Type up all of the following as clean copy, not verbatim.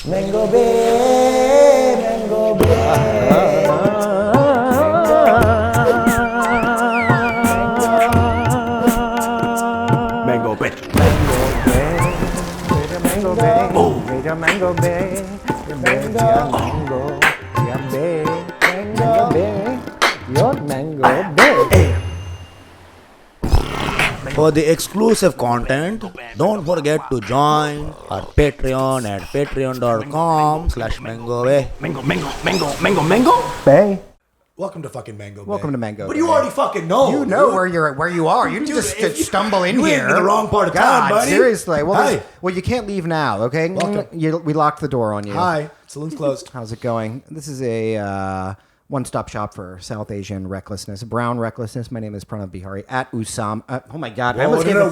Mango Bay, Mango Bay. Mango Bay. Mango Bay, Mango Bay, Mango Bay, Mango Bay, your Mango Bay. For the exclusive content, don't forget to join our Patreon at patreon.com/MangoBay. Mango. Bay. Welcome to fucking Mango Bay. Welcome to Mango But Bay. you already fucking know. You know dude. where you are. You Dude, just if you- stumble in you here. ain't in the wrong part of God, town, buddy. seriously. Well, Hi. well, you can't leave now, okay? Welcome. We locked the door on you. Hi. Saloon's closed. How's it going? This is a one-stop shop for South Asian recklessness, brown recklessness. My name is Pranav Behari at Usama. Oh my God! I almost gave them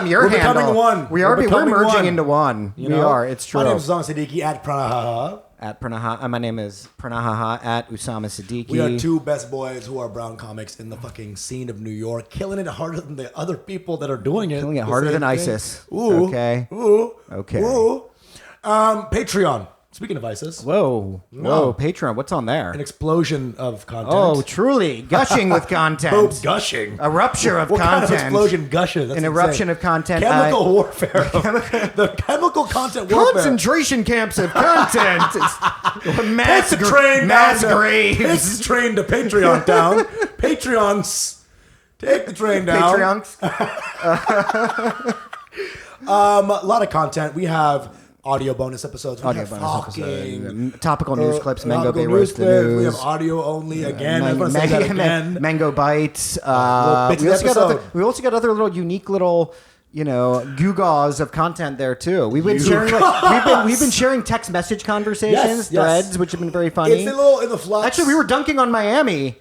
your we're handle. becoming one. We're becoming merging one. into one. You We know? are. It's true. My name is Usama Siddiquee at Pranav. At Pranaha. My name is Pranaha at Usama Siddiquee. We are two best boys who are brown comics in the fucking scene of New York, killing it harder than the other people that are doing it. Killing it The harder same than thing. ISIS. Ooh. Okay. Ooh. Okay. Ooh. Patreon. Speaking of ISIS, Whoa. Patreon. What's on there? an explosion of content. Oh, truly gushing with content. Oh, gushing. A rupture of What kind content. of explosion gushes? That's An insane. eruption of content. Chemical warfare. The chemical content warfare. Concentration camps of content. Mass, Take the train mass down to- graves. Take the train to Patreon town. Patreons. Take the train down. Patreons. A lot of content. We have audio bonus episodes. We Audio have bonus fucking, episodes. Topical news clips. Mango topical Bay news roast the clips. news. We have audio only again. I'm going to say that again. Mango bites. Little bits We of also got episode. we also got other little unique little, gewgaws of content there too. We've been sharing we've been sharing text message conversations, Yes. threads, which have been very funny. It's a little in the flux. Actually, we were dunking on Miami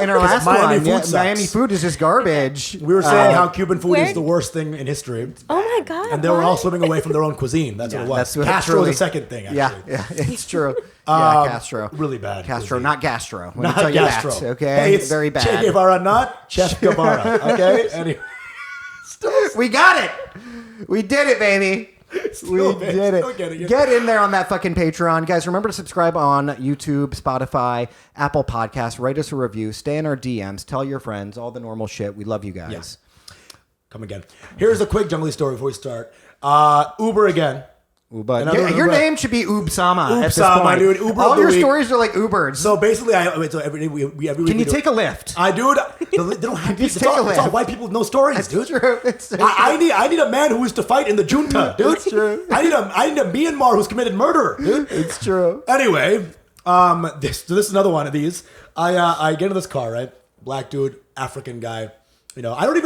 in our last Miami one. food sucks. Miami food is just garbage. We were saying how Cuban food where- is the worst thing in history. Oh my God! And they were what? all swimming away from their own cuisine. That's what it was. That's what Castro truly- was the second thing, actually. Yeah, it's true. Yeah, Castro. Really bad. Castro, cuisine. not gastro. Let me Not tell you Castro. that. Okay, Hey, it's very bad. Che Guevara, not Chef Guevara. Okay. Anyway, We got it. We did it, baby. Still, We did it. still getting it. Get in there on that fucking Patreon. Guys, remember to subscribe on YouTube, Spotify, Apple Podcasts. Write us a review. Stay in our DMs. Tell your friends. All the normal shit. We love you guys. Yes. Come again. Here's a quick jungly story before we start. Uber again. But Another your Uber. name should be Ubsama. At this Ubsama, point. dude. Uber All of the your week. stories are like Ubers. So basically, every day every week Can we you do- take a lift? I do. They don't have Just it's take a all, it's all lift. white people with no stories, It's dude. true. It's so I need a man who is to fight in the junta, dude. It's true. I need a Myanmar who's committed murder, dude. It's true. Anyway, this is another one of these. I get into this car, right? Black dude, African guy. I don't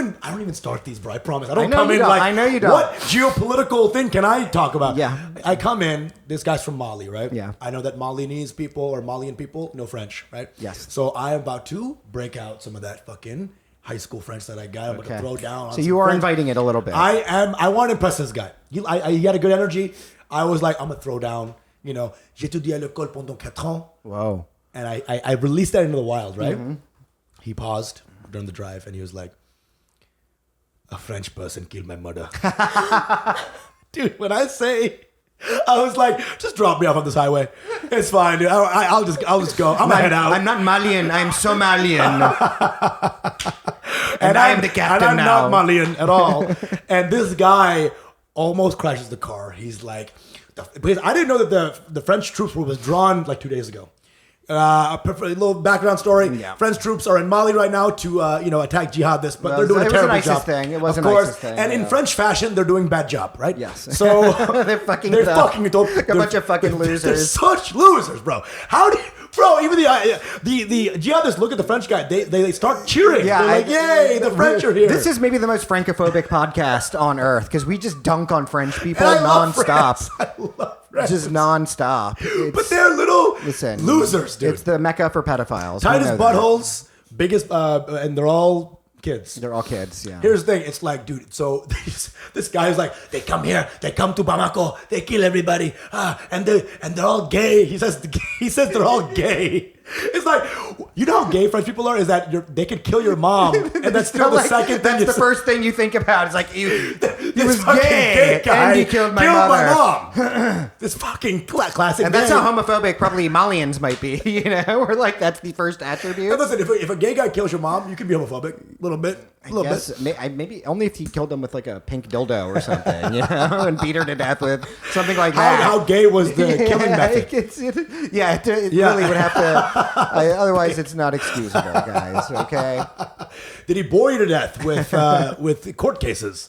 even start these, bro. I promise. I don't know come you in don't. like, I know you don't. What geopolitical thing can I talk about? Yeah. I come in. This guy's from Mali, right? Yeah. I know that Malinese people or Malian people know French, right? Yes. So I am about to break out some of that fucking high school French that I got. I'm going to throw down. So you are inviting it a little bit. I want to impress this guy. He had a good energy. I was like, I'm going to throw down, j'ai étudié à l'école pendant 4 ans. Whoa. And I released that into the wild, right? Mm-hmm. He paused during the drive and he was like, a French person killed my mother. Dude, when I was like, just drop me off on this highway. It's fine, dude. I'll just go. I'm gonna head out. I'm not Malian. I'm Somalian. and I am the captain and I'm now. not Malian at all. And this guy almost crashes the car. He's like, because I didn't know that the French troops were withdrawn like 2 days ago. A little background story. Yeah. French troops are in Mali right now to attack jihadists, but Well, they're doing it a was terrible an ISIS job. thing. It was of an course. ISIS thing, And in yeah. French fashion, they're doing bad job, right? Yes. So They're fucking they're it up. fucking it up. Like a bunch of fucking They're losers. such losers, bro. How do you, bro? Even the jihadists look at the French guy. They start cheering. Yeah, They're like, yay, the French are here. This is maybe the most francophobic podcast on earth because we just dunk on French people And I love nonstop. France. I love France. Just nonstop. But they're little Listen, losers, dude. It's the mecca for pedophiles. We Tightest know that. buttholes, biggest, and they're all kids. They're all kids. Yeah. Here's the thing. It's like, dude, so this guy is like, they come here, they come to Bamako, they kill everybody, and they're all gay. He says they're all gay. It's like, you know how gay French people are? Is that they could kill your mom, and that's still the second thing. That's the first thing you think about. It's like, this was fucking gay, guy and he killed my mother. mom. This fucking classic. And that's how homophobic probably Malians might be, you know? Or like that's the first attribute. And listen, if a gay guy kills your mom, you can be homophobic. A little bit. Maybe only if he killed him with like a pink dildo or something, you know, and beat her to death with something like that. How gay was the killing method? It really would have to. Otherwise, it's not excusable, guys. Okay. Did he bore you to death with court cases?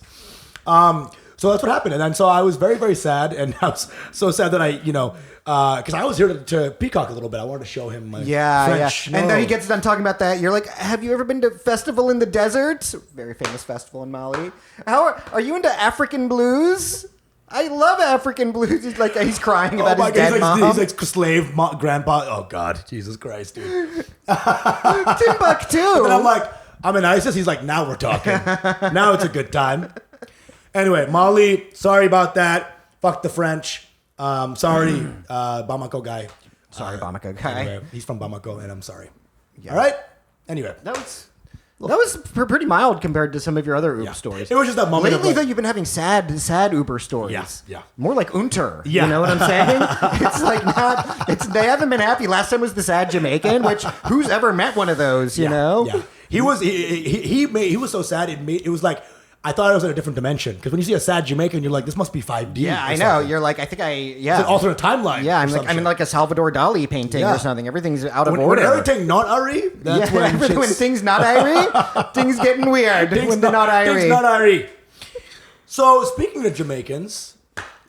So that's what happened, and then so I was very, very sad, and I was so sad that I, because I was here to peacock a little bit. I wanted to show him my French. And then he gets done talking about that. You're like, have you ever been to Festival in the Desert? Very famous festival in Mali. Are you into African blues? I love African blues. He's crying about his dead mom. He's like slave grandpa. Oh God, Jesus Christ, dude. Timbuktu. And I'm like, I'm in ISIS. He's like, now we're talking. Now it's a good time. Anyway, Mali, sorry about that. Fuck the French. Sorry, Bamako guy. Sorry, Bamako guy. Anyway, he's from Bamako, and I'm sorry. Yeah. All right? Anyway. That was pretty mild compared to some of your other Uber stories. It was just that moment. Lately, though, you've been having sad Uber stories. Yeah. More like Unter. Yeah. You know what I'm saying? It's like not. They haven't been happy. Last time was the sad Jamaican, which who's ever met one of those? You know? Yeah. He was so sad. It was like. I thought it was in a different dimension because when you see a sad Jamaican, you're like, "This must be 5D." Yeah, I know. You're like, I think it's an alternate timeline. Yeah, I'm in like a Salvador Dali painting or something. Everything's out of order. When everything not Ari, that's when things not Irie, things getting weird. Things not Irie. Things not Irie. So speaking of Jamaicans,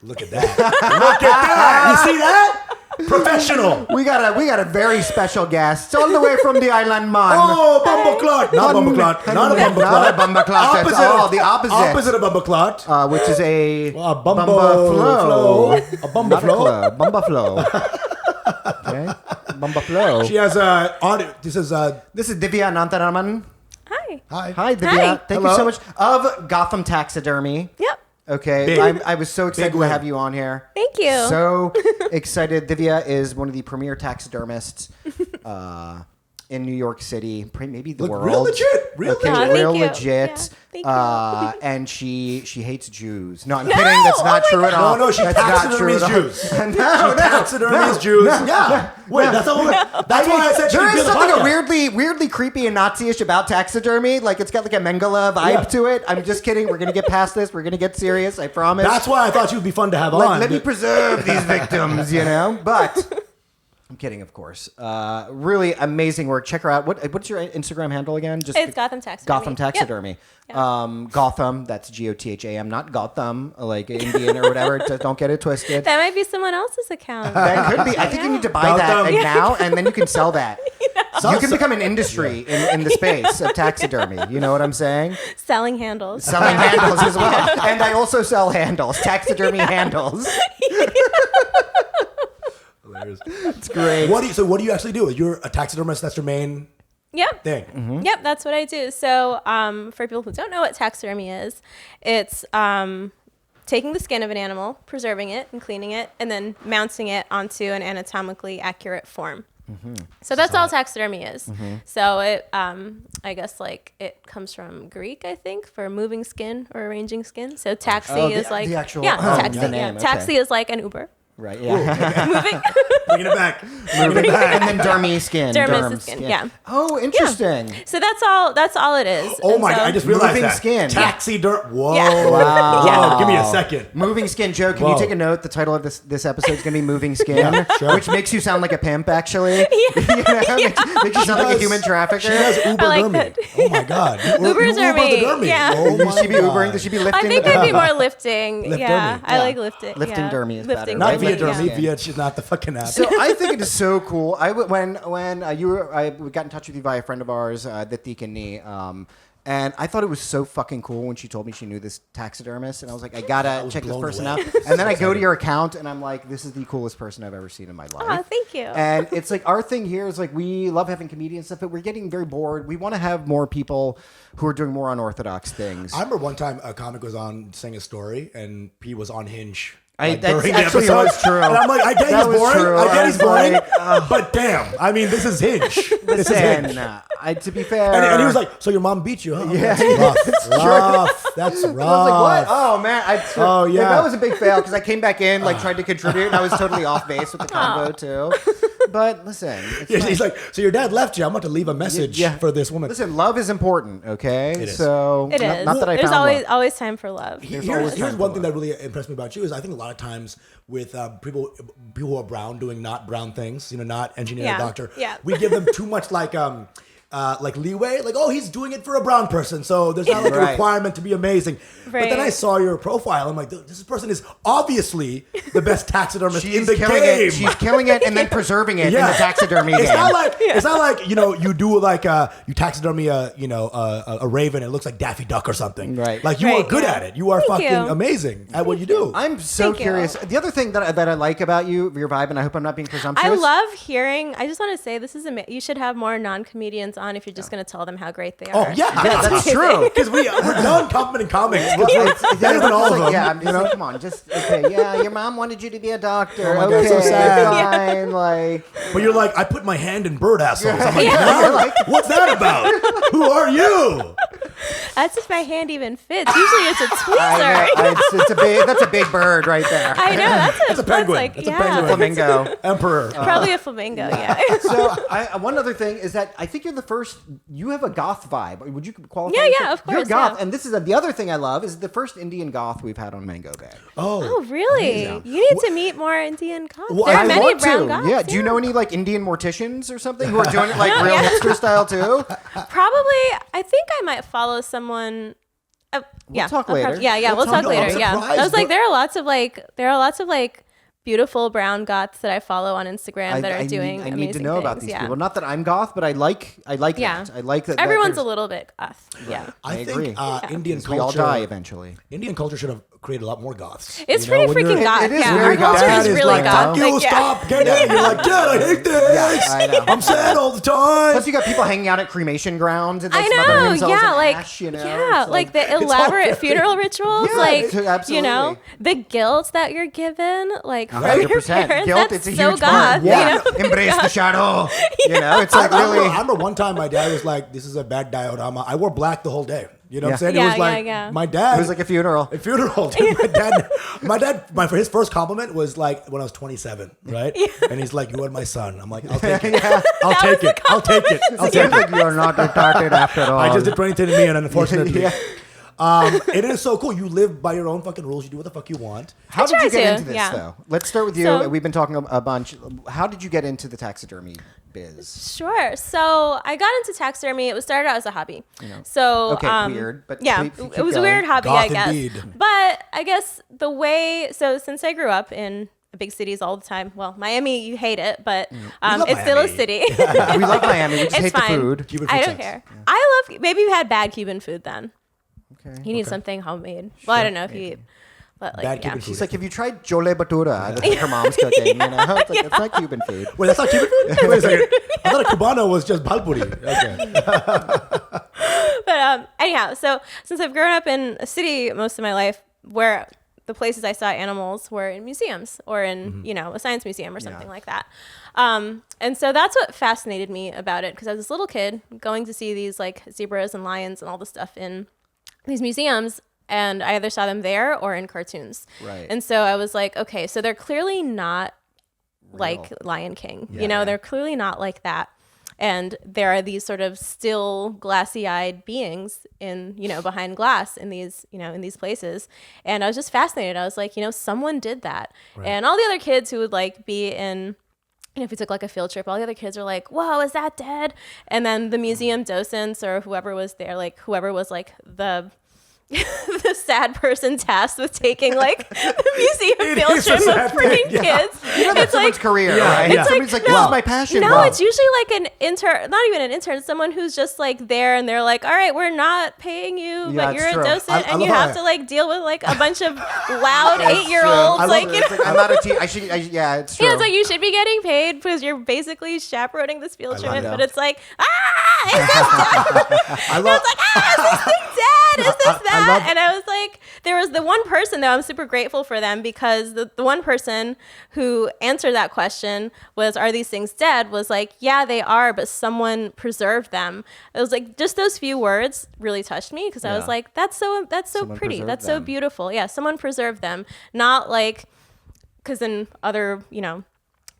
look at that! Look at that! You see that? Professional. We got a very special guest all the way from the island, man. Oh, Bumbleclot. Not Bumbleclot. Not a Bumbleclot. Not a Bumbleclot. That's all the opposite. Opposite of Bumbleclot. Which is a Bumba Flow. A Bumba Flow. Bumba Flow. Okay. Bumba Flow. She has audio. This is Divya Nantaraman. Hi. Hi, Divya. Thank you so much. Of Gotham Taxidermy. Yep. Okay, I was so excited to have you on here. Thank you. So excited. Divya is one of the premier taxidermists in New York City, maybe the world. Real legit. Real legit. Yeah, thank you. And she hates Jews. No, I'm kidding. That's not true at all. No, she taxidermies Jews. Taxidermies Jews. Yeah. Wait, that's why I said there is something weirdly creepy and Nazi-ish about taxidermy. Like it's got like a Mengele vibe to it. I'm just kidding. We're gonna get past this. We're gonna get serious. I promise. That's why I thought she would be fun to have on. Let me preserve these victims, But I'm kidding, of course. Really amazing work. Check her out. What's your Instagram handle again? It's Gotham Taxidermy. Gotham Taxidermy. Yep. Gotham, that's Gotham, not Gotham, like Indian or whatever. Don't get it twisted. That might be someone else's account. That could be. I think you need to buy that now, and then you can sell that. You can become an industry in the space of taxidermy. You know what I'm saying? Selling handles. Selling handles as well. And I also sell handles, taxidermy handles. It's great. What do you actually do? You're a taxidermist. That's your main thing. Mm-hmm. Yep, that's what I do. So for people who don't know what taxidermy is, it's taking the skin of an animal, preserving it and cleaning it, and then mounting it onto an anatomically accurate form. Mm-hmm. So that's all taxidermy is. Mm-hmm. So it, I guess like it comes from Greek, I think, for moving skin or arranging skin. So taxi is like the actual taxi. the name, Taxi is like an Uber. Right, yeah. Moving. Bringing it back. And then dermy skin. Dermis is skin, yeah. Oh, interesting. Yeah. So that's all it is. Oh my God, I just realized moving that. Skin. Taxidermy. Whoa. Yeah. Wow. Yeah. Give me a second. Moving Skin. Joe, can you take a note? The title of this episode is going to be Moving Skin, which makes you sound like a pimp, actually. Makes you sound like a human trafficker. She has Uber-dermy. Oh my God. Uber-dermy. Yeah. Oh Does she be Ubering? Does she be lifting? I think I'd be more lifting. Yeah. I like lifting. Lifting dermy is better. Not via dermy. Via she's not the fucking app. So I think it is so cool. I got in touch with you via a friend of ours, Siddiquee, and I thought it was so fucking cool when she told me she knew this taxidermist, and I was like, I gotta check this person out. And then I go to your account, and I'm like, this is the coolest person I've ever seen in my life. Oh, thank you. And it's like our thing here is like we love having comedians and stuff, but we're getting very bored. We want to have more people who are doing more unorthodox things. I remember one time a comic was on saying a story, and he was on Hinge. Like, That's during the actually episode. was true. And I'm like, I get That he's was boring. true. I get I he's was boring. like, But damn, I mean, this is Hinge. This is Hinge. Listen, to be fair, And he was like, "So your mom beat you, huh?" Yeah. That's rough. That's rough. I was like, what? Oh man, Oh, yeah. that was a big fail because I came back in like tried to contribute and I was totally off base with the combo too. But listen, it's Yeah, fine. he's like, "So your dad left you. I'm about to leave a message for this woman." Listen, love is important, okay? It is. So It is. Not that I There's found always love. always time for love. Here's one thing that really impressed me about you is I think a lot of times with people who are brown doing not brown things, not engineer, Yeah. doctor, Yeah. we give them too much like leeway, like, oh, he's doing it for a brown person, so there's not like a Right. requirement to be amazing. But then Right. I saw your profile, I'm like, this person is obviously the best taxidermist in She's the killing game. it. She's killing it and then preserving it in the taxidermy It's game. not like you do like you taxidermy a raven. It looks like Daffy Duck or something. Right. Like you Right, are good yeah. at it. You are Thank fucking you. amazing at what you do. I'm so Thank you. curious. The other thing that I like about you, your vibe, and I hope I'm not being presumptuous. I love hearing. I just want to say this is you should have more non-comedians on if you're just going to tell them how great they are. Oh yeah, That's true. Because we're done complimenting comics. It's Better than all of them. Yeah, I'm just like, come on, just okay. Yeah, your mom wanted you to be a doctor. Oh my God, okay, so sad. fine. Like, But you're like, I put my hand in bird assholes. I'm like, Yeah. "Mom, what's that about? Who are you? That's if my hand even fits. Usually it's a I tweezer. know, it's a big. That's a big bird right there. I know that's a penguin. Like, That's a yeah, penguin. Flamingo. Emperor. Probably a flamingo. Yeah. So, one other thing is that I think you're the first. You have a goth vibe. Would you qualify? Yeah, yourself? yeah, of You're course, goth, yeah. and this is the other thing I love is the first Indian goth we've had on Mango Bag. Oh, really? Amazing. You need to meet more Indian goths. Well, there are I many want brown to. goths. Yeah. Do you know any like Indian morticians or something who are doing it like real hipster style too? Probably. I think I might follow someone. Yeah, talk I'll later. We'll talk I'm later. Yeah, surprised, I was like, but- there are lots of like beautiful brown goths that I follow on Instagram that are doing I amazing need to know about things. these Yeah. people. Not that I'm goth, but I like Yeah. that. I like that. Everyone's a there's- little bit goth. Yeah. I agree. think Indian We all culture. die eventually. Indian culture should have created a lot more goths. It's You know, pretty when you're- freaking goth. it is Yeah, very our goth. culture Dad is is really like, goth. fuck you, Like, yeah. stop, get it. You're like, Dad, I hate this. Yeah, I know. I'm sad all the time. Plus, you got people hanging out at cremation grounds and like, I smothering know, themselves yeah, in like ash, you know? yeah, It's like the all elaborate very- funeral rituals, Yeah, like it's- you know, absolutely. the guilt that you're given, like from your 100%. parents. Guilt, That's it's a so huge goth. part. Yeah. You know? Embrace the shadow. You know, it's I like remember, really. I remember one time my dad was like, "This is a bad diorama." I wore black the whole day. You know what I'm Yeah. saying? Yeah, it was like yeah. my dad. It was like a funeral. a funeral. Dude, for his first compliment was like when I was 27, right? And he's like, "You are my son." I'm like, "I'll take it. I'll take it. I'll take it. I'll take it." You're not retarded after all. I just did 23andMe, and unfortunately, Yeah. it is so cool. You live by your own fucking rules. You do what the fuck you want. How I did you try get to, into this, yeah. though? Let's start with you. So- We've been talking a bunch. How did you get into the taxidermy biz? Sure. So I got into taxidermy. It started out as a hobby. So Okay, weird, but yeah, keep it was a going. weird hobby, Goth I guess. indeed. But I guess the way since I grew up in big cities all the time, well, Miami, you hate it, but love it's still a Miami. city. We love Miami. We just It's hate fine. the food. Cuban I food don't sucks. care. I love. Maybe you had bad Cuban food then. Okay. You need something homemade. Well, I don't know if you eat, but like Bad yeah. Cuban food. She's like, have you tried chole bhatura? That's like her mom's cooking. You know, it's like it's not Cuban food. Wait, that's not Cuban food? Wait a second. I thought a Cubano was just balpuri. Okay. But anyhow, so since I've grown up in a city most of my life, where the places I saw animals were in museums or in a science museum or something like that, and so that's what fascinated me about it, because I was this little kid going to see these like zebras and lions and all the stuff in these museums, and I either saw them there or in cartoons. Right. And so I was like, okay, so they're clearly not like Lion King. Yeah. They're clearly not like that. And there are these sort of still glassy-eyed beings in, behind glass in these, in these places. And I was just fascinated. I was like, someone did that. Right. And all the other kids who would like be in, if we took like a field trip, all the other kids are like, whoa, is that dead? And then the museum docents or whoever was there, like whoever was like the the sad person tasked with taking like the museum field is a trip sad of freaking thing, kids. You know, that's It's someone's like, career, Yeah, right? yeah. It's Somebody's like, no, this is my passion. No, Wow. it's usually like an intern, not even an intern, someone who's just like there and they're like, all right, we're not paying you, Yeah, but it's you're true. a docent I and you love how have to like deal with like a bunch of loud 8-year-olds. I love Like, it. you know, I'm not a teen. Yeah, it's true. yeah, it's like you should be getting paid because you're basically chaperoning this field I trip, love but it. it's like, is this dead? I love, Is this thing dead? that? Is this that? And I was like, there was the one person, though, I'm super grateful for them, because the one person who answered that question was, are these things dead? Was like, yeah, they are, but someone preserved them. It was like, just those few words really touched me, because I was like, that's so Someone pretty. preserved That's so them. beautiful. Yeah, someone preserved them. Not like, because in other, in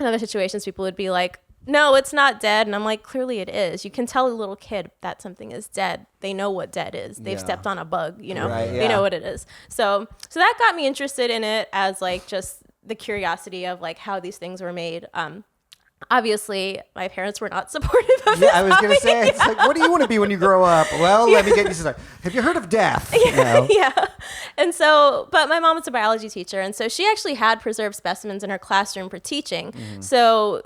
other situations, people would be like, no, it's not dead. And I'm like, clearly it is. You can tell a little kid that something is dead. They know what dead is. They've stepped on a bug, Right, they know what it is. So that got me interested in it, as like just the curiosity of like how these things were made. Obviously, my parents were not supportive of this I was going to hobby. say, it's like, what do you want to be when you grow up? Well, let me get you started. Have you heard of death? Yeah. And so, but my mom was a biology teacher, and so she actually had preserved specimens in her classroom for teaching. So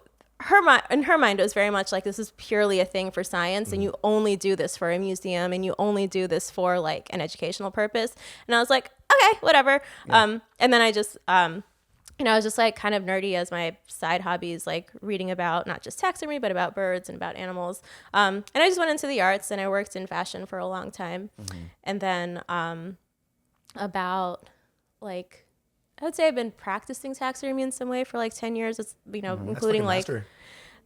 in her mind, it was very much like, this is purely a thing for science, and you only do this for a museum, and you only do this for like an educational purpose. And I was like, okay, whatever. And then I just, I was just like kind of nerdy as my side hobbies, like reading about not just taxidermy, but about birds and about animals. And I just went into the arts, and I worked in fashion for a long time. And then about like, I would say I've been practicing taxidermy in some way for like 10 years. It's, including like,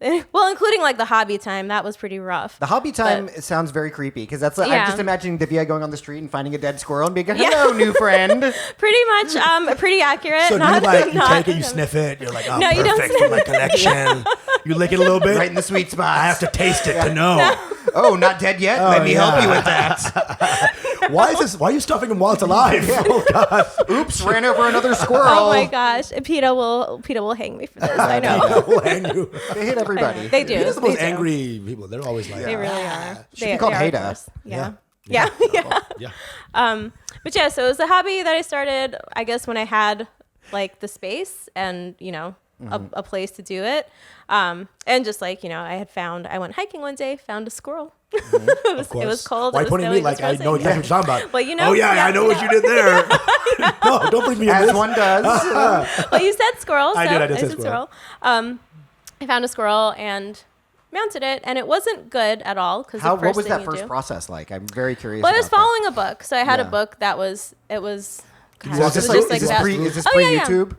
including like the hobby time. That was pretty rough. The hobby time sounds very creepy, because that's like, I'm just imagining Divya going on the street and finding a dead squirrel and being like, hello, new friend. Pretty much, pretty accurate. So you take it, you sniff it, you're like, oh, No, you don't perfect for my collection. You lick it a little bit. Right in the sweet spot. I have to taste it to know. Oh, not dead yet? Let me help you with that. Why are you stuffing him while it's alive? Oh God! Oops, ran over another squirrel. Oh my gosh, PETA will hang me for this. I know. Will hang you. They hit everybody. They do. They're the most They do. angry people. They're always like, They really are. Should be called are Haida. gross. Yeah. Yeah. But yeah, so it was a hobby that I started, I guess, when I had like the space and, a place to do it. And just like, I went hiking one day, found a squirrel. It was cold. Why it was pointing at me like I know exactly what you're talking about? Well, oh yeah, I know what you did there. No, don't bring me in As this. one does. Well, you said squirrel. So I did say squirrel. I found a squirrel and mounted it, and it wasn't good at all, because What was that first process like? I'm very curious. Well, I was about following a book, so I had a Yeah. book that was God, Is it this, was just that. is this Oh, yeah, yeah. pre-YouTube?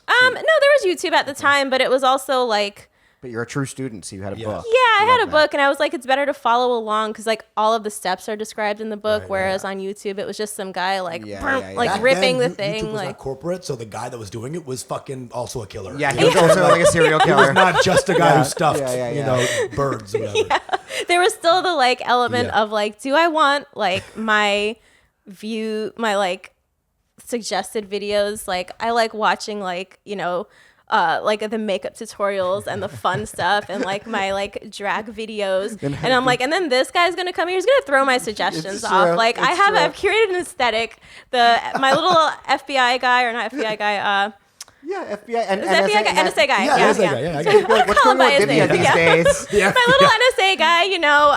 No, there was YouTube at the time, but it was also like, But you're a true student, so you had a book. yeah, I had a that. book, and I was like, it's better to follow along, because like all of the steps are described in the book, Right, whereas on YouTube it was just some guy like Yeah, burnt, yeah, yeah. like Back ripping then, the thing. YouTube was Like not corporate, so the guy that was doing it was fucking also a killer. Yeah, he was also like a serial He killer. was not just a guy who stuffed, yeah. birds or whatever. there was still the like element Yeah. of like, do I want like my like suggested videos? Like I like watching like, like the makeup tutorials and the fun stuff and like my like drag videos. And I'm like, and then this guy's going to come here. He's going to throw my suggestions It's off. true. Like It's I've true. curated an aesthetic. My little FBI guy, or not FBI guy, Yeah, FBI and is that FBI guy? NSA guy. Yeah, NSA guy. Yeah, I get it. Like, what's going on with Divya these days? Yeah. My little NSA guy,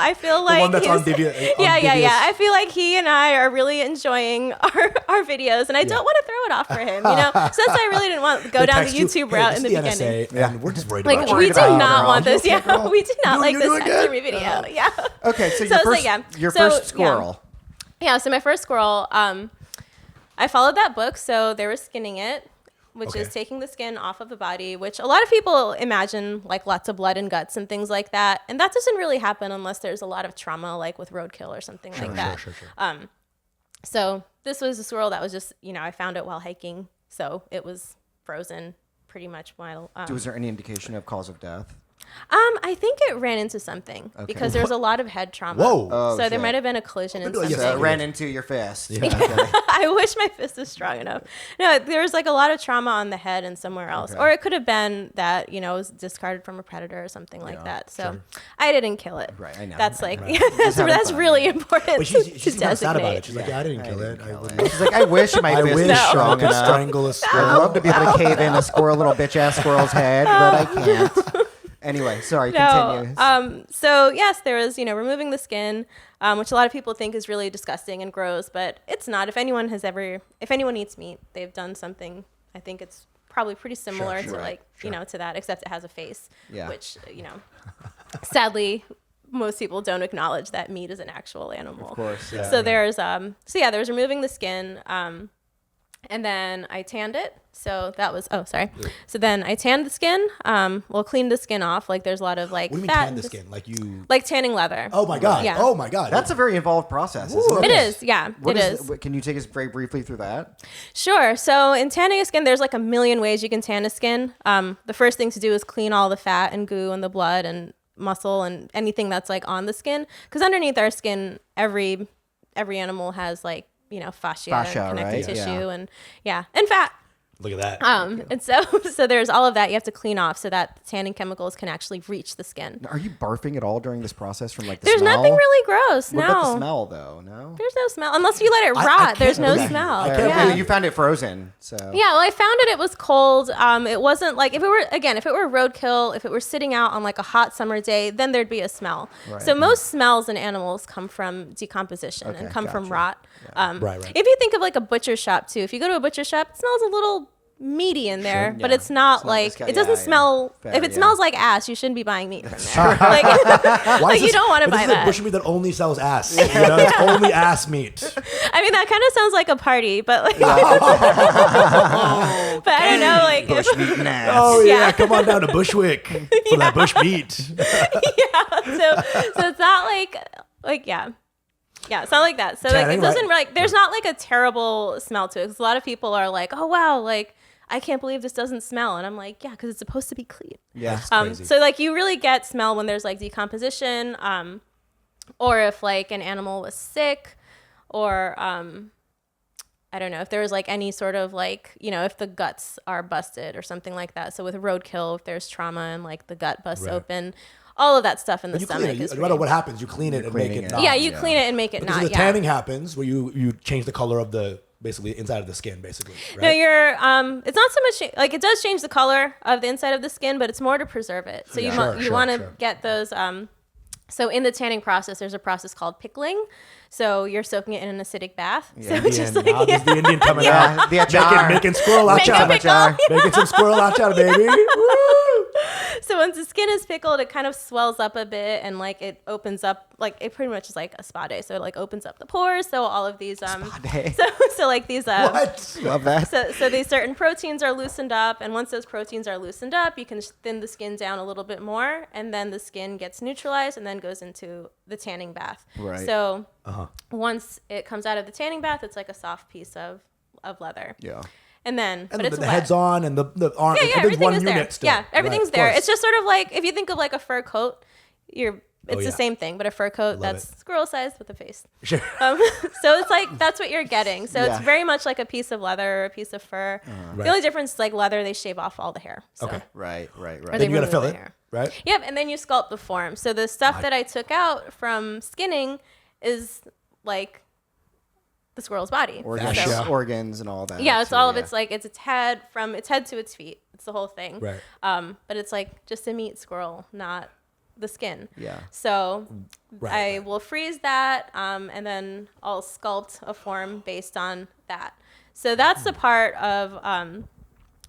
I feel like The one that's on he's- Divya. Yeah. I feel like he and I are really enjoying our videos, and I don't want to throw it off for him, So that's why I really didn't want to go down the YouTube route in the beginning. NSA, and we're just worried Like about Don't we worry do about it, not girl. want this. You okay, Yeah, girl? we do not like You this doing good? taxidermy video. Yeah. Okay, so So your it's first, like, your So, first squirrel. Yeah. So my first squirrel, I followed that book. So they were skinning it, which is taking the skin off of the body, which a lot of people imagine like lots of blood and guts and things like that. And that doesn't really happen unless there's a lot of trauma, like with roadkill or something like that. Sure. So this was a squirrel that was just, I found it while hiking. So it was frozen pretty much while. Was there any indication of cause of death? I think it ran into something because there's a lot of head trauma. Whoa. Oh, so there shit. might have been a collision in Maybe like something. So it ran into your fist. Yeah. I wish my fist was strong enough. No, there was like a lot of trauma on the head and somewhere else. Okay. Or it could have been that, it was discarded from a predator or something like that. So I didn't kill it. Right, I know. That's like, Right. that's having that's fun. really important But to she's kind of sad about designate. it. She's like, I didn't kill it. She's like, I wish my I fist wish was I strong could enough. strangle a I'd squirrel. love to be able to cave in a little bitch ass squirrel's head, but I can't. Anyway, sorry, continue. So yes, there was, removing the skin, which a lot of people think is really disgusting and gross, but it's not. If anyone eats meat, they've done something. I think it's probably pretty similar to to that, except it has a face, Yeah. which, sadly, most people don't acknowledge that meat is an actual animal. Of course. Yeah. So there's there's removing the skin, and then I tanned it. So that was So then I tanned the skin. Cleaned the skin off. Like there's a lot of like What do you mean fat. tan the skin? Like you? Like tanning leather. Oh my god! Yeah. Oh my god! That's a very involved process, isn't It it? is, yeah. What it is. Can you take us very briefly through that? Sure. So in tanning a skin, there's like a million ways you can tan a skin. The first thing to do is clean all the fat and goo and the blood and muscle and anything that's like on the skin, because underneath our skin, every animal has like fascia and connective right? tissue and fat. Look at that. And so there's all of that you have to clean off so that tanning chemicals can actually reach the skin. Are you barfing at all during this process from like the There's smell? nothing really gross. What No. about the smell though? No. There's no smell unless you let it I rot. can't There's no believe- smell. I can't Yeah. believe You found it frozen, so. Yeah, well, I found it was cold. It wasn't like if it were roadkill, if it were sitting out on like a hot summer day, then there'd be a smell. Right. So most smells in animals come from decomposition and come from gotcha. rot. Right. If you think of like a butcher shop too, if you go to a butcher shop, it smells a little meaty in there, but yeah. it's not It's not like disgusting. it doesn't Yeah, smell. fair, if it yeah. smells like ass, you shouldn't be buying meat from there. Like, Why like is you this- don't want to but buy this is a that. bush meat that only sells ass. It's only ass meat. I mean, that kind of sounds like a party, but like, but I don't know, like if, Bushmeat and ass. Oh yeah, Yeah. come on down to Bushwick for that bush meat. so it's not like yeah, it's not like that. So like Tanning, it doesn't right? like there's not like a terrible smell to it. 'Cause a lot of people are like, oh wow, like I can't believe this doesn't smell, and I'm like, yeah, because it's supposed to be clean. Yeah. Crazy. So like you really get smell when there's like decomposition, or if like an animal was sick, or I don't know if there was like any sort of like if the guts are busted or something like that. So with roadkill, if there's trauma and like the gut busts Right. open, all of that stuff in the You clean stomach it. is No matter what happens, you clean it and make cleaning it it. not. yeah, you clean it and make it Because not. the Yeah. tanning happens where you change the color of the basically inside of the skin, basically. Right? No, you're. It's not so much like it does change the color of the inside of the skin, but it's more to preserve it. So you want to get those. So in the tanning process, there's a process called pickling. So you're soaking it in an acidic bath. So it's just like There's the Indian coming Yeah, out. the achar. Making squirrel Make a achar. pickle. Making some squirrel achar, baby. Woo! So once the skin is pickled, it kind of swells up a bit and like it opens up, like it pretty much is like a spa day. So it like opens up the pores. So all of these Spa day. so like these What? Love that. so these certain proteins are loosened up, and once those proteins are loosened up, you can thin the skin down a little bit more, and then the skin gets neutralized and then goes into the tanning bath. Right. So once it comes out of the tanning bath, it's like a soft piece of leather. Yeah. And then, but And it's the wet. head's on and the arm. Yeah, everything's everything one is there. unit still. Yeah, everything's Right, there. of course. It's just sort of like if you think of like a fur coat, it's yeah. the same thing, but a fur coat Love that's it. squirrel sized with a face. Sure. So it's like that's what you're getting. So Yeah. it's very much like a piece of leather or a piece of fur. Right. The only difference is like leather, they shave off all the hair. So. Okay. Right. Or Then they you gotta remove fill the it, hair. right? Yep, and then you sculpt the form. So the stuff that I took out from skinning is like the squirrel's body. Organs, Fascia. organs and all that. Yeah, it's too, all of yeah. it's like it's its head from its head to its feet. It's the whole thing. Right. But it's like just a meat squirrel, not the skin. Yeah. So Right, I right. will freeze that, and then I'll sculpt a form based on that. So that's the part of.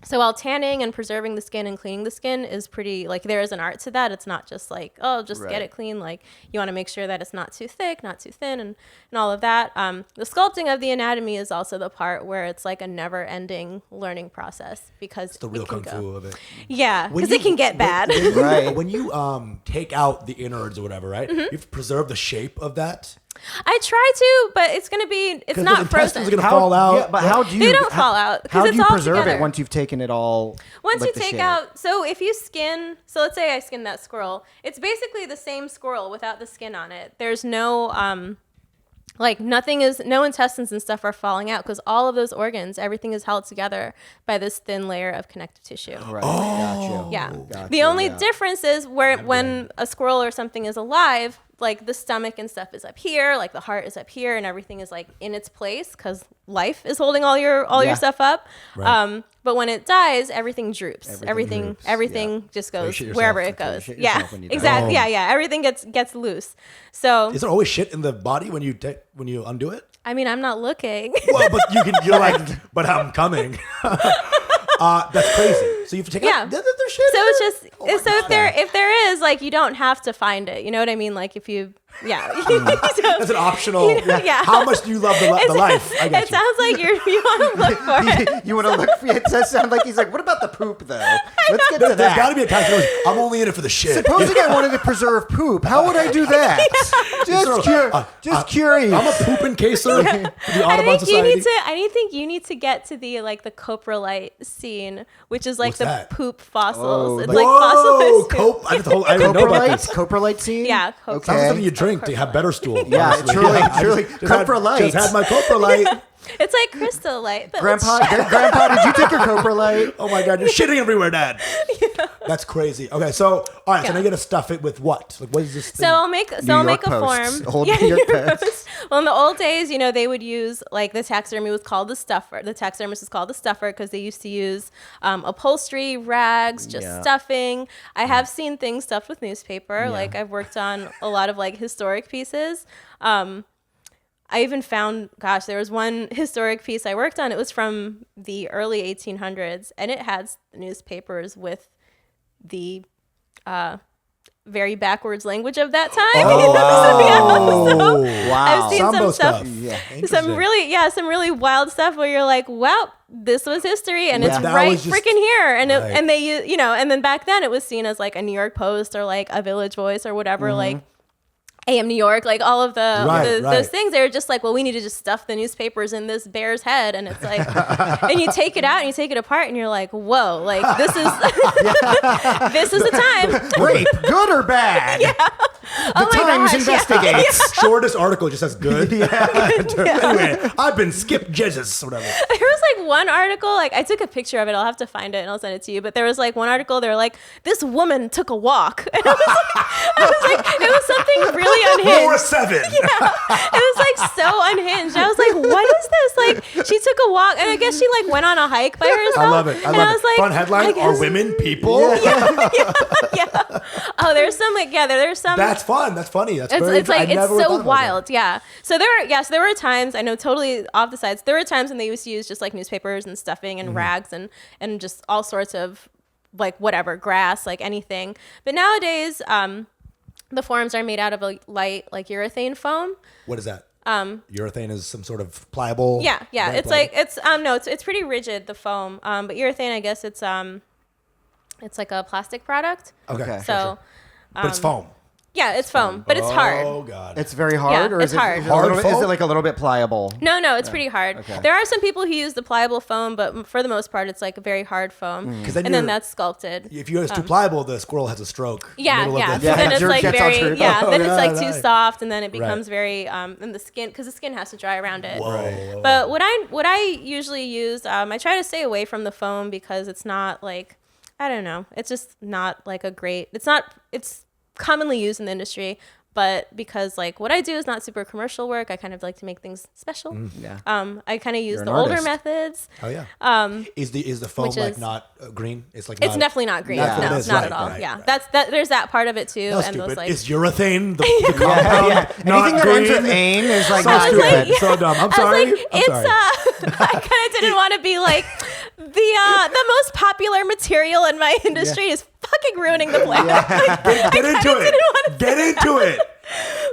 So while tanning and preserving the skin and cleaning the skin is pretty, like there is an art to that. It's not just like, oh, just Right. get it clean. Like you want to make sure that it's not too thick, not too thin, and all of that. The sculpting of the anatomy is also the part where it's like a never ending learning process because The real it can kung go. fu of it. Yeah, When because it you- can get bad. Right. When you take out the innards or whatever, right? Mm-hmm. You have to preserve the shape of that. I try to, but it's Because not the intestines frozen. are gonna fall out. Yeah, but how do you? They don't fall out, 'cause How do it's you all preserve together. it once you've taken it all? Once like you the take shape? out, so if you skin, so let's say I skinned that squirrel, it's basically the same squirrel without the skin on it. There's no, like nothing is, no intestines and stuff are falling out because all of those organs, everything is held together by this thin layer of connective tissue. Right. Got you. Yeah. Got The you, only yeah. difference is when a squirrel or something is alive, like the stomach and stuff is up here, like the heart is up here, and everything is like in its place because life is holding all your Yeah. stuff up. Right. But when it dies, everything droops. Everything Everything droops, just you goes shit yourself. wherever So it goes. shit Yeah, yourself when you die. exactly. Oh. Yeah. Everything gets loose. So Is there always shit in the body when you undo it? I mean, I'm not looking. Well, but you're like, but I'm coming. That's crazy. So you have to take Yeah. out there's shit. So in it's there? just Oh my so God. if there is like you don't have to find it. You know what I mean? Like if you, yeah. That's an optional. Yeah. How much do you love the life? I got It sounds like you want to look for it. You want to look for it? It does sound like he's like, what about the poop though? Let's get to There's got to that. be a taxidermist. I'm only in it for the shit. Supposing I wanted to preserve poop, how would I do that? Just curious. I'm a poop encaser for the Audubon Society. I think you need to get to the like the coprolite scene, which is like What's the that? poop fossils. Oh, It's like- like Whoa, fossilized poop. I didn't know about this. Coprolite scene? Yeah, Sounds like something you Okay. drink to have better stool. Yeah, honestly. truly. Just Coprolite. had my coprolite. It's like crystallite. But Grandpa, did you take your coprolite? Oh my god, you're shitting everywhere, Dad. That's crazy. Okay, so all right, so now you gotta stuff it with what? Like, what is this thing? So I'll make York a Posts. form. Old New York Post. Post. Well, in the old days, they would use like the taxidermy was called the stuffer. The taxidermist was called the stuffer because they used to use upholstery, rags, just Yeah. stuffing. I have seen things stuffed with newspaper. Like I've worked on a lot of like historic pieces. I even found, there was one historic piece I worked on. It was from the early 1800s, and it had newspapers with the very backwards language of that time. Oh, So, wow. I've seen Sambo some stuff. stuff. Yeah. Some really wild stuff where you're like, well, this was history, and it's That right was just- freaking here. And Right. and they and then back then it was seen as like a New York Post or like a Village Voice or whatever, like AM New York, like all of Right. those things. They were just like, well, we need to just stuff the newspapers in this bear's head, and it's like, and you take it out and you take it apart, and you're like, whoa, like this is this is the time. Rape, good or bad? The Oh my Times gosh, yeah. investigates. Shortest article just says good. Anyway, I've been skipped jizzes, whatever. There was like one article, like I took a picture of it. I'll have to find it and I'll send it to you. But there was like one article. They were like, this woman took a walk, and I was like, it was something really unhinged. Laura 7. It was like so unhinged. I was like, what is this? Like she took a walk, and I guess she like went on a hike by herself. I love it. I And love was it. like, Front headline, I are guess- women people? Yeah. Oh, there's some like there's some. That's fun. That's funny. That's very It's like I it's never thought so about wild, yeah. So there were times, I know, totally off the sides. There were times when they used to use just like newspapers and stuffing and rags and just all sorts of like whatever grass, like anything. But nowadays, the forms are made out of a light like urethane foam. that. What is that? Urethane is some sort of pliable. Yeah. very It's pliable. like it's pretty rigid, the foam. But urethane, I guess it's like a plastic product. Okay. So But it's foam. yeah, it's foam, but it's hard. Oh god. It's very hard, Yeah, or it's is it, hard. is it a little Hard bit, is foam? it like a little bit pliable? No, it's pretty hard. Okay. There are some people who use the pliable foam, but for the most part, it's like a very hard foam. 'Cause then And then you're- that's sculpted. If you it's too pliable, the squirrel has a stroke. Yeah. Middle of the- So then it's Jerk like gets all very, screwed yeah. up. Then it's like Right. too soft, and then it Right. becomes very, and the skin, because the skin has to dry around it. Whoa. But what I usually use, I try to stay away from the foam because it's not like, I don't know, it's just not like a great. It's commonly used in the industry. But because like what I do is not super commercial work, I kind of like to make things special. Yeah. I kind of use You're the an older artist. methods. Oh yeah. Is the foam which like is- not green? It's like It's not, definitely not green. That's what No, it is. not Right, at all. right, Yeah, right. there's that part of it too. That's and stupid. those like Is urethane the compound? Yeah. Not Anything that green? ends with "ain" is like So not stupid. good. yeah. So dumb. I'm I was sorry. like, I'm sorry. I kind of didn't want to be like the most popular material in my industry is fucking ruining the planet. Get into it. Get into it.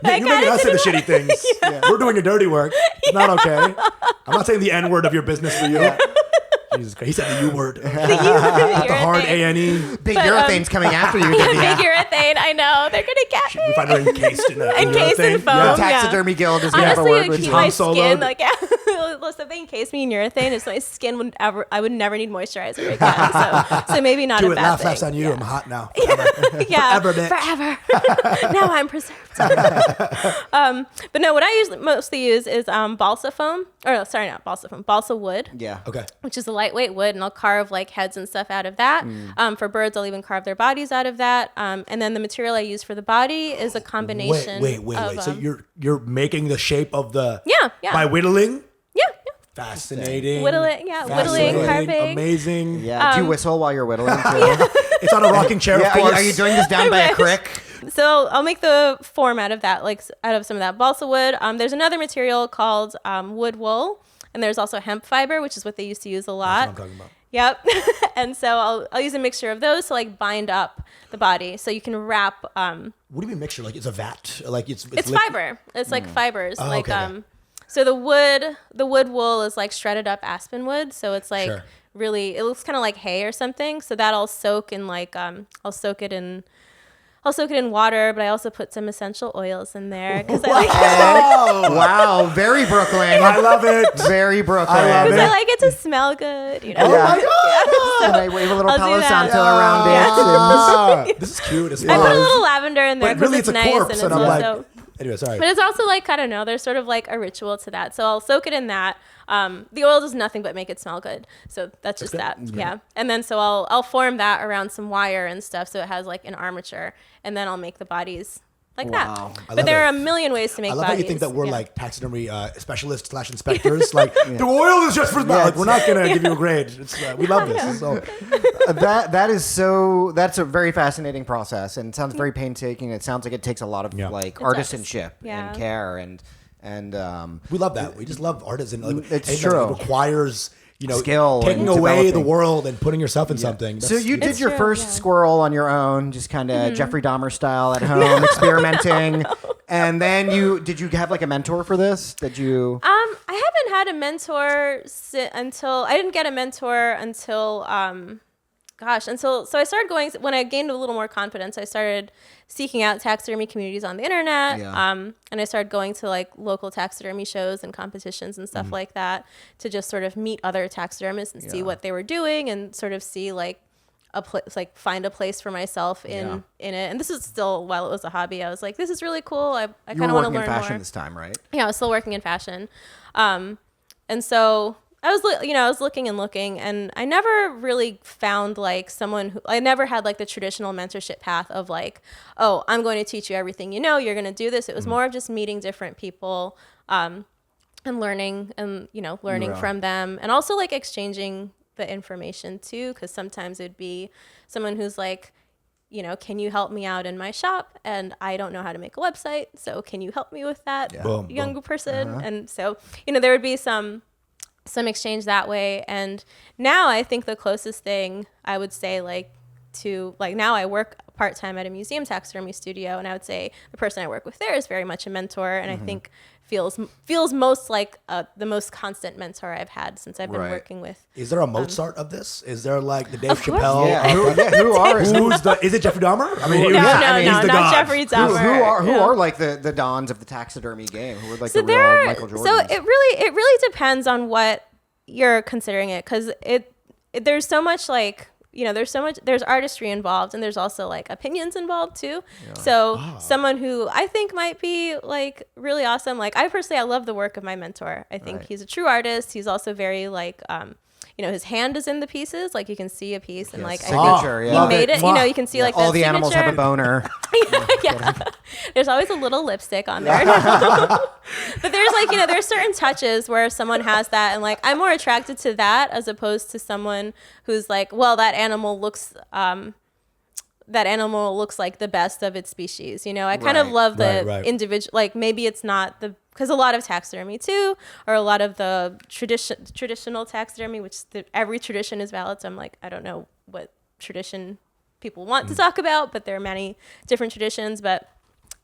I You're making kinda us say the didn't shitty things. We're doing your dirty work. It's not okay. I'm not saying the N word of your business for you. Jesus Christ. He said the U word. The The hard urethane. A-N-E. Big But, urethane's coming after you. Yeah, Divya. big urethane. I know they're gonna get me. We find her encased in a Encased in urethane. foam. Yeah. The taxidermy guild is going to have a Honestly, word it would with keep you. my Han skin Solo'd. like if they encase me in urethane, it's my skin I would never need moisturizer again. So maybe not Do a it. bad Laugh thing. laughs on you. Yeah. I'm hot now. Yeah, Forever, bitch. forever. Now I'm preserved. But no, what I usually mostly use is balsa foam, or sorry, not balsa foam, balsa wood. Yeah. Okay. Which is a lightweight wood, and I'll carve like heads and stuff out of that. For birds, I'll even carve their bodies out of that. And then the material I use for the body is a combination. Wait. Of, So you're making the shape of the yeah. by whittling? yeah. Fascinating. Whittling, Fascinating. carving. Amazing. Yeah. Do you whistle while you're whittling too? It's on a rocking chair, Yeah, of course. are you doing this down by a wish. creek? So I'll make the form out of that, like out of some of that balsa wood. There's another material called wood wool, and there's also hemp fiber, which is what they used to use a lot. That's what I'm talking about. Yep. And so I'll use a mixture of those to like bind up the body. So you can wrap. What do you mean mixture? Like it's a vat? Like it's fiber. It's like fibers. Oh, like okay. So the wood wool is like shredded up aspen wood. So it's like Sure. really, it looks kind of like hay or something. So that I'll soak in like I'll soak it in water, but I also put some essential oils in there because I like Wow, very Brooklyn. I love it. Very Brooklyn. I love because it. I like it to smell good. You know? Oh my God. And I wave a little I'll do Palo that. Santo around it. Ah, this is cute as I fuck. put a little lavender in there But because really, it's it's a nice corpse, and it's and I'm like, also. anyway, sorry. But it's also like, I don't know, there's sort of like a ritual to that. So I'll soak it in that. The oil does nothing but make it smell good. So that's just that. Yeah. And then so I'll form that around some wire and stuff. So it has like an armature. And then I'll make the bodies like Wow. that. I But love there it. are a million ways to make I bodies. love how you think that we're like taxidermy specialists / inspectors. Like the oil is just for like we're not gonna give you a grade. It's, we love this. So That's a very fascinating process, and it sounds very painstaking. It sounds like it takes a lot of like artisanship and care and we love that. We just love artisan. Like, It's anything true. that requires skill taking and away the developing. world and putting yourself in something. So you did It's your true, first yeah. squirrel on your own, just kind of Jeffrey Dahmer style at home, experimenting. And then did you have like a mentor for this? Did you? I haven't had a mentor until I didn't get a mentor until so I started going when I gained a little more confidence. I started seeking out taxidermy communities on the internet, and I started going to like local taxidermy shows and competitions and stuff like that to just sort of meet other taxidermists and see what they were doing and sort of see like find a place for myself in it. And this is still while it was a hobby. I was like, this is really cool. I kind of want to learn more. You were working in fashion this time, right? Yeah, I was still working in fashion. And so I was looking and looking, and I never really found like I never had like the traditional mentorship path of like, oh, I'm going to teach you everything you know, you're going to do this. It was more of just meeting different people, and learning from them, and also like exchanging the information too, because sometimes it'd be someone who's like, can you help me out in my shop? And I don't know how to make a website. So can you help me with that young person? And so, there would be some exchange that way. And now I think the closest thing I would say now I work part-time at a museum taxidermy studio. And I would say the person I work with there is very much a mentor. And I think feels most like the most constant mentor I've had since I've been working with. Is there a Mozart of this? Is there like the Dave Of course. Chappelle? Is it Jeffrey Dahmer? I mean, No, he's the not god. Jeffrey Dahmer. Who are like the dons of the taxidermy game? Who are like the real Michael Jordans? So it really depends on what you're considering it, because there's so much like, there's artistry involved, and there's also like opinions involved too. So someone who I think might be like really awesome, like I love the work of my mentor. I think he's a true artist. He's also very like, his hand is in the pieces. Like you can see a piece, and like signature, he made it. You can see like all the the animals have a boner. yeah. There's always a little lipstick on there. But there's like, there's certain touches where someone has that, and like I'm more attracted to that as opposed to someone who's like, well, that animal looks like the best of its species. I kind of love the individual, like maybe it's not because a lot of taxidermy too, or a lot of the traditional taxidermy, which every tradition is valid. So I'm like, I don't know what tradition people want to talk about, but there are many different traditions. But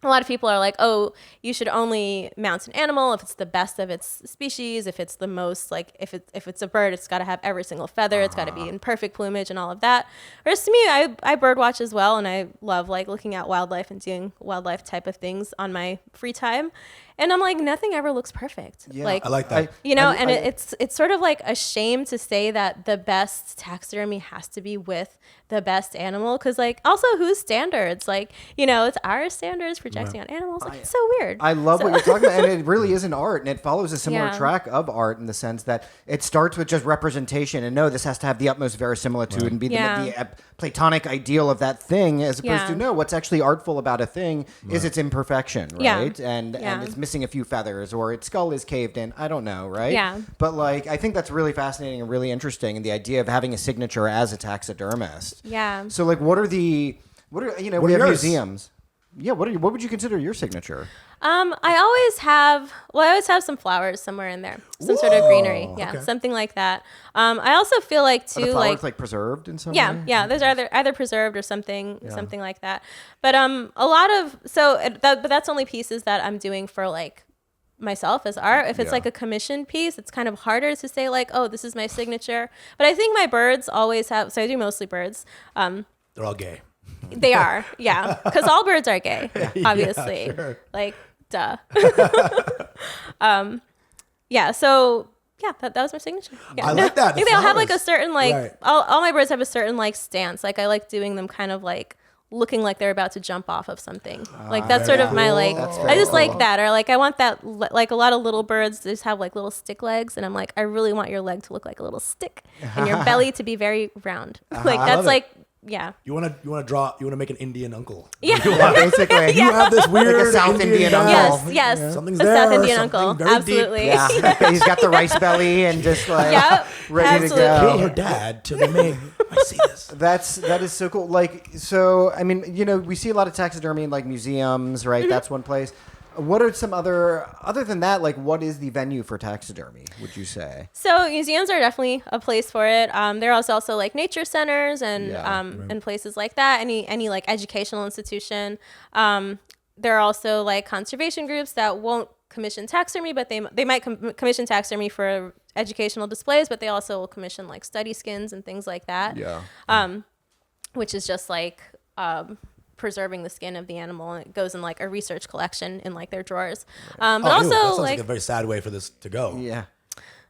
a lot of people are like, oh, you should only mount an animal if it's the best of its species, if it's the most, like, if it's a bird, it's got to have every single feather, it's got to be in perfect plumage and all of that. Whereas to me, I bird watch as well, and I love, like, looking at wildlife and doing wildlife type of things on my free time. And I'm like, nothing ever looks perfect. Yeah, like, I like that. It's sort of like a shame to say that the best taxidermy has to be with the best animal, because like also whose standards? Like, it's our standards projecting on animals. Like, it's so weird. I love what you're talking about, and it really is an art, and it follows a similar track of art in the sense that it starts with just representation, and no, this has to have the utmost verisimilitude and be the Platonic ideal of that thing, as opposed to no, what's actually artful about a thing is its imperfection, right? And it's missing a few feathers, or its skull is caved in. I don't know, right? Yeah. But like, I think that's really fascinating and really interesting, and the idea of having a signature as a taxidermist. Yeah. So like, we have yours? museums. Yeah, what would you consider your signature? I always have some flowers somewhere in there, some sort of greenery, something like that. I also feel like too, Are the flowers like preserved in some way? yeah, there's either preserved or something like that. But a lot of but that's only pieces that I'm doing for like myself as art. If it's like a commissioned piece, it's kind of harder to say like, oh, this is my signature. But I think my birds always have. So I do mostly birds. They're all gay. They are, yeah, because all birds are gay, obviously. Yeah, sure. Like, duh. Yeah. So yeah, that was my signature. Yeah. I like that. I think they all have like a certain like Right. all my birds have a certain like stance. Like I like doing them kind of like looking like they're about to jump off of something. Like that's sort of my like. That's I just very like that, or like I want that. Like a lot of little birds just have like little stick legs, and I'm like, I really want your leg to look like a little stick, and your belly to be very round. Like I that's love it. like. Yeah. You want to make an Indian uncle. Yeah. Yeah, basically. You have this weird Like a South Indian uncle. Yes, yes. Something's A there, South Indian something uncle. very deep. Absolutely. Yeah, he's got the rice belly and just like Yep, ready absolutely. to Kill go. her dad to make. I see this. That is so cool. Like, so I mean, we see a lot of taxidermy in like museums, right? Mm-hmm. That's one place. What are some other than that? Like, what is the venue for taxidermy? Would you say? So museums are definitely a place for it. There are also like nature centers and and places like that. Any like educational institution. There are also like conservation groups that won't commission taxidermy, but they might commission taxidermy for educational displays, but they also will commission like study skins and things like that. Yeah. Which is just like preserving the skin of the animal, and it goes in like a research collection in like their drawers. But That also sounds like a very sad way for this to go. Yeah.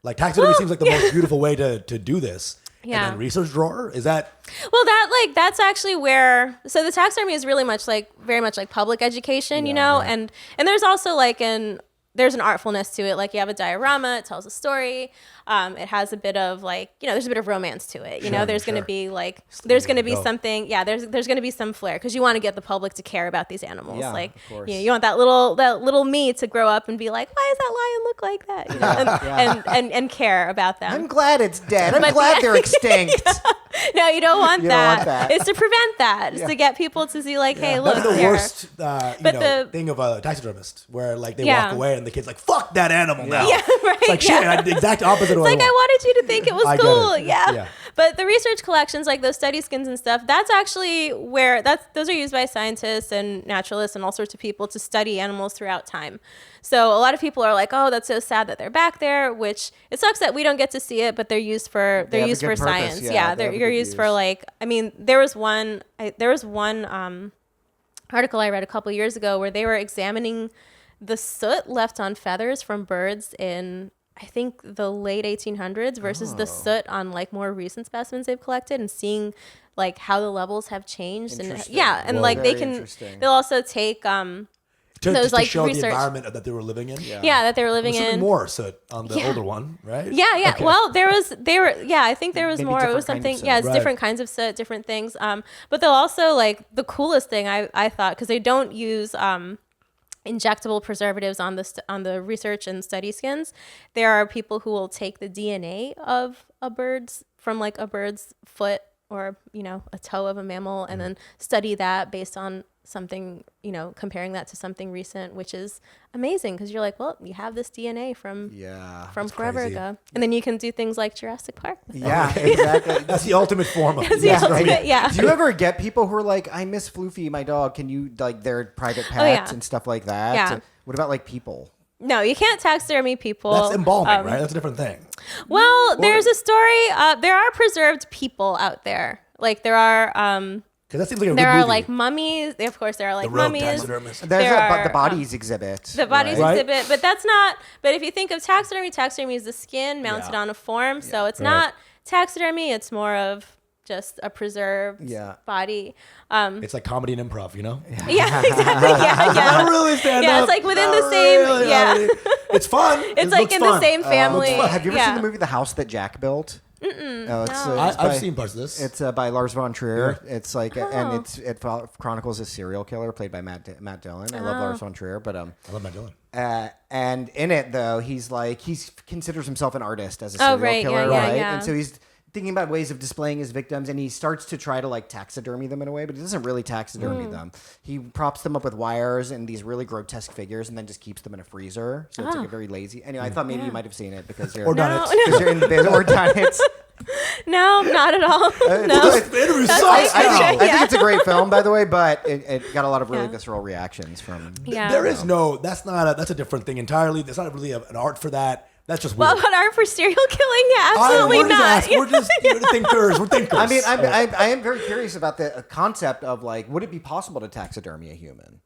Like taxidermy seems like the most beautiful way to do this. Yeah. And then research drawer, is that? well, that's actually where, so the taxidermy is really much like very much like public education, you know, and there's also like there's an artfulness to it. Like you have a diorama, it tells a story. It has a bit of like, there's a bit of romance to it. You know, there's going to be like, there's going to be something. Yeah, there's going to be some flair because you want to get the public to care about these animals. Yeah, like, of course. you want that little me to grow up and be like, why does that lion look like that? You know, and care about them. I'm glad it's dead. I'm glad they're extinct. No, you don't want You don't that. want that. It's to prevent that. It's to get people to see like, hey, look, That's the here. worst thing of a taxidermist, where like they walk away and the kid's like, fuck that animal now. Yeah, right. It's like, shit, I did the exact opposite of It's what like I wanted you to think it was I get cool. it. Yeah. Yeah. But the research collections, like those study skins and stuff, that's actually where those are used by scientists and naturalists and all sorts of people to study animals throughout time. So a lot of people are like, oh, that's so sad that they're back there, which it sucks that we don't get to see it, but they're used for They have a used good for purpose. science. Yeah, Yeah, they have a you're good used for use. like, I mean, there was one article I read a couple years ago where they were examining the soot left on feathers from birds in, I think, the late 1800s versus the soot on like more recent specimens they've collected, and seeing like how the levels have changed. And Interesting. yeah, and Whoa. like they Very can, interesting. they'll also take to those, like, show research. the environment that they were living in. yeah, that they were living There's in. more soot on the older one, right? Yeah. Okay. Well, I think there was Maybe more. It was different kinds of something. soot. Yeah, it's Right. different kinds of soot, different things. But they'll also like the coolest thing I thought, because they don't use injectable preservatives on the research and study skins. There are people who will take the DNA of a bird's foot or a toe of a mammal, and then study that based on something, comparing that to something recent, which is amazing because you're like, well, you have this DNA from forever crazy. ago, and then you can do things like Jurassic Park. Yeah, exactly. That's the ultimate form of That's the ultimate, yeah. Do you ever get people who are like, I miss Floofy, my dog. Can you, like, their private pets yeah. and stuff like that? Yeah. What about, like, people? No, you can't taxdermy people. That's embalming, right? That's a different thing. Well, there's a story. There are preserved people out there. Like there are. Because that seems like a There good are movie. like mummies. Of course, there are like The rogue mummies. taxidermist. There's There are, the bodies exhibit. The bodies Right. exhibit, but that's not. But if you think of taxidermy is the skin mounted Yeah. on a form, so it's Right. not taxidermy. It's more of just a preserved body. It's like comedy and improv, Yeah, exactly. Yeah. Not really stand Yeah, up. it's like within Not the same. really, Yeah, I mean, it's fun. it's It like looks in fun. the same family. Have you ever yeah. seen the movie The House That Jack Built? No, it's, No. it's by- I've seen parts of this. It's by Lars von Trier. It's like, Oh. and it chronicles a serial killer played by Matt Dillon. I love Oh. Lars von Trier, but I love Matt Dillon. and in it though, he considers himself an artist as a Oh, serial right, killer, yeah, right? yeah. And so he's thinking about ways of displaying his victims, and he starts to try to like taxidermy them in a way, but he doesn't really taxidermy them. He props them up with wires and these really grotesque figures, and then just keeps them in a freezer. So it's like a very lazy. Anyway, I thought maybe you might have seen it because you're done it. because you're in the biz or done it. No, not at all. No. Interview sucks I now. think it's a great film, by the way, but it got a lot of really visceral reactions from. Yeah. There is no. That's a different thing entirely. There's not really an art for that. That's just Well, weird. but art for serial killing? Yeah, absolutely we're not. Just we're just thinkers. We're thinkers. I mean, I am very curious about the concept of like, would it be possible to taxidermy a human?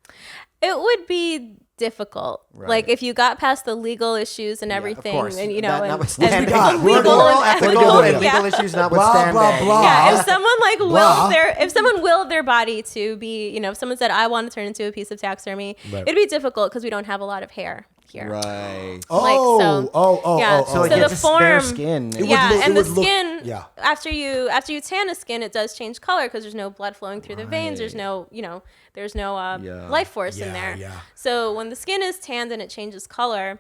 It would be difficult. Right. Like if you got past the legal issues and everything, of course. and That and notwithstanding, got. legal moral, and ethical, and yeah. legal issues notwithstanding. Blah, blah, blah. Yeah, if someone like Blah. if someone willed their body to be, if someone said I want to turn into a piece of taxidermy, Right. it'd be difficult because we don't have a lot of hair here. Right. Yeah. So like So the just bare form- skin. Yeah, look- and the would look- skin yeah. after you tan a skin, it does change color because there's no blood flowing through the veins. There's no there's no life force in Yeah, there. yeah. So when the skin is tanned and it changes color,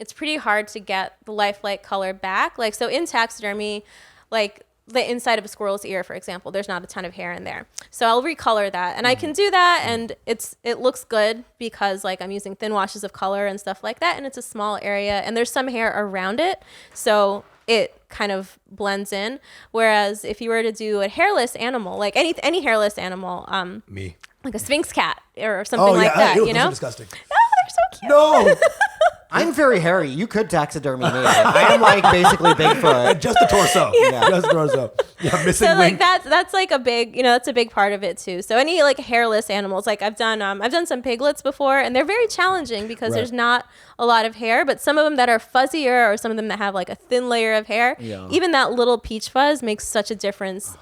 it's pretty hard to get the lifelike color back. Like so in taxidermy, like the inside of a squirrel's ear, for example, there's not a ton of hair in there. So I'll recolor that, and I can do that, and it looks good because like I'm using thin washes of color and stuff like that, and it's a small area, and there's some hair around it, so it kind of blends in. Whereas if you were to do a hairless animal, like any hairless animal, Me. like a Sphinx cat or something like that, Ew, you those are know? disgusting. Oh, they're so cute. No, I'm very hairy. You could taxidermy me. I am like basically Bigfoot. just the torso. Yeah. Just the torso. Yeah, missing So wing. like that's like a big that's a big part of it too. So any like hairless animals, like I've done some piglets before, and they're very challenging because there's not a lot of hair, but some of them that are fuzzier or some of them that have like a thin layer of hair, even that little peach fuzz makes such a difference